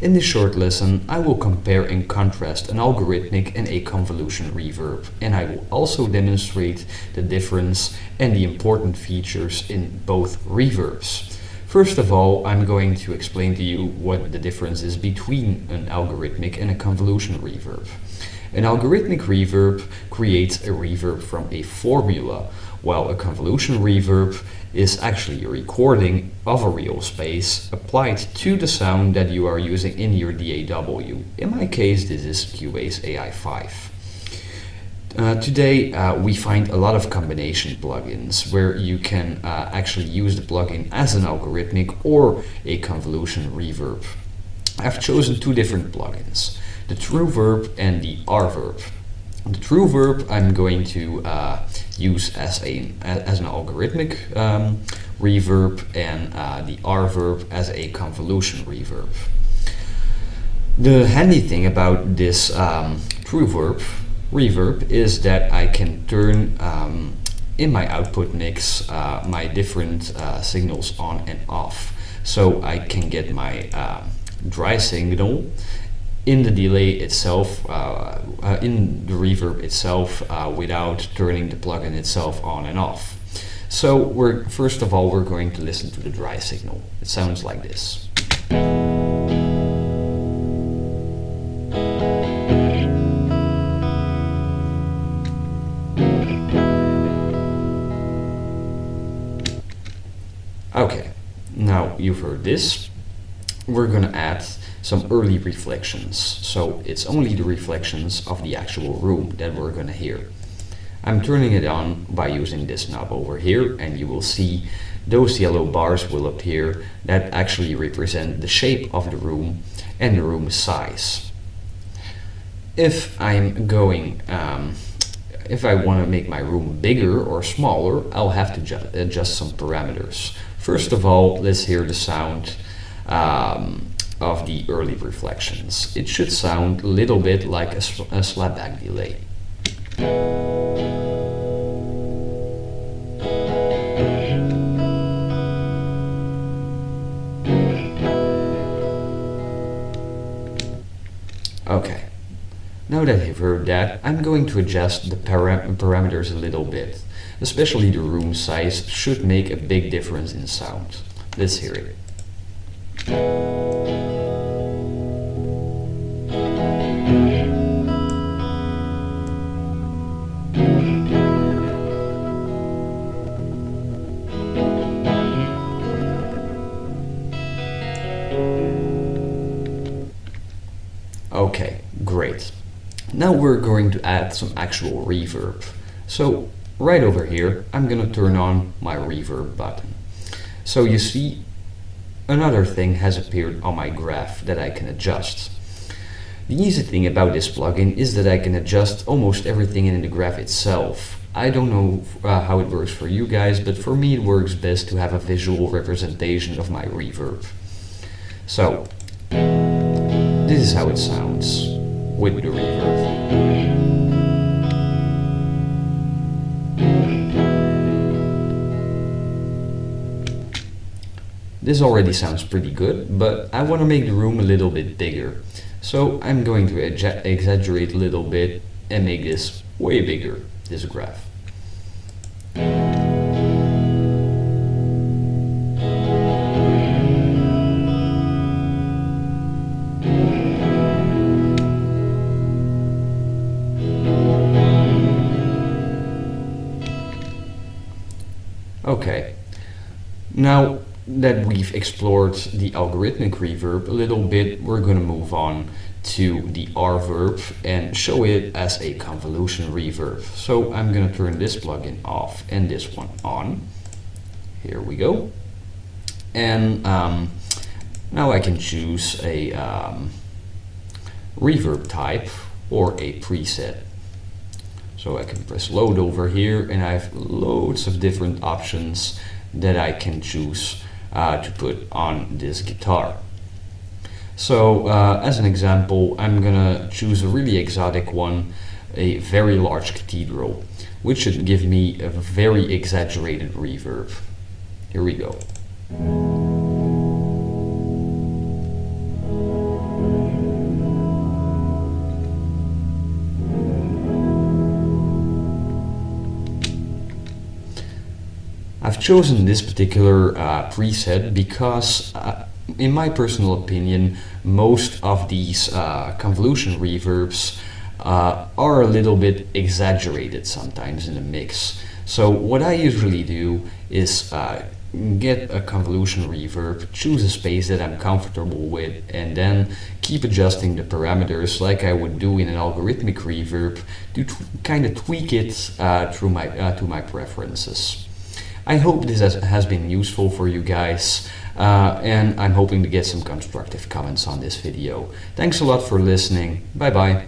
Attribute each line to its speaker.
Speaker 1: In this short lesson, I will compare and contrast an algorithmic and a convolution reverb, and I will also demonstrate the difference and the important features in both reverbs. First of all, I'm going to explain to you what the difference is between an algorithmic and a convolution reverb. An algorithmic reverb creates a reverb from a formula, while a convolution reverb is actually a recording of a real space applied to the sound that you are using in your DAW. In my case, this is Cubase AI5. Today we find a lot of combination plugins where you can actually use the plugin as an algorithmic or a convolution reverb. I've chosen two different plugins, the TrueVerb and the RVerb. The TrueVerb I'm going to use as an algorithmic reverb, and the RVerb as a convolution reverb. The handy thing about this TrueVerb reverb is that I can turn in my output mix my different signals on and off. So I can get my dry signal in the delay itself, in the reverb itself, without turning the plugin itself on and off. So first of all, we're going to listen to the dry signal. It sounds like this. Okay, now you've heard this. We're gonna add some early reflections, so it's only the reflections of the actual room that we're gonna hear. I'm turning it on by using this knob over here, and you will see those yellow bars will appear that actually represent the shape of the room and the room size. If I'm going, if I want to make my room bigger or smaller, I'll have to adjust some parameters. First of all, let's hear the sound of the early reflections. It should sound a little bit like a slapback delay. Okay, now that you've heard that, I'm going to adjust the parameters a little bit. Especially the room size should make a big difference in sound. Let's hear it. Okay, great. Now we're going to add some actual reverb. So right over here, I'm gonna turn on my reverb button. So you see, another thing has appeared on my graph that I can adjust. The easy thing about this plugin is that I can adjust almost everything in the graph itself. I don't know how it works for you guys, but for me it works best to have a visual representation of my reverb. So, this is how it sounds with the reverb. This already sounds pretty good, but I want to make the room a little bit bigger. So I'm going to exaggerate a little bit and make this way bigger, this graph. Okay, now that we've explored the algorithmic reverb a little bit, we're going to move on to the RVerb and show it as a convolution reverb. So I'm going to turn this plugin off and this one on. Here we go. And now I can choose a reverb type or a preset. So I can press load over here and I have loads of different options that I can choose to put on this guitar. So as an example, I'm gonna choose a really exotic one, a very large cathedral, which should give me a very exaggerated reverb. Here we go. I've chosen this particular preset because in my personal opinion, most of these convolution reverbs are a little bit exaggerated sometimes in the mix. So what I usually do is get a convolution reverb, choose a space that I'm comfortable with, and then keep adjusting the parameters like I would do in an algorithmic reverb to kind of tweak it through my to my preferences. I hope this has been useful for you guys, and I'm hoping to get some constructive comments on this video. Thanks a lot for listening. Bye bye.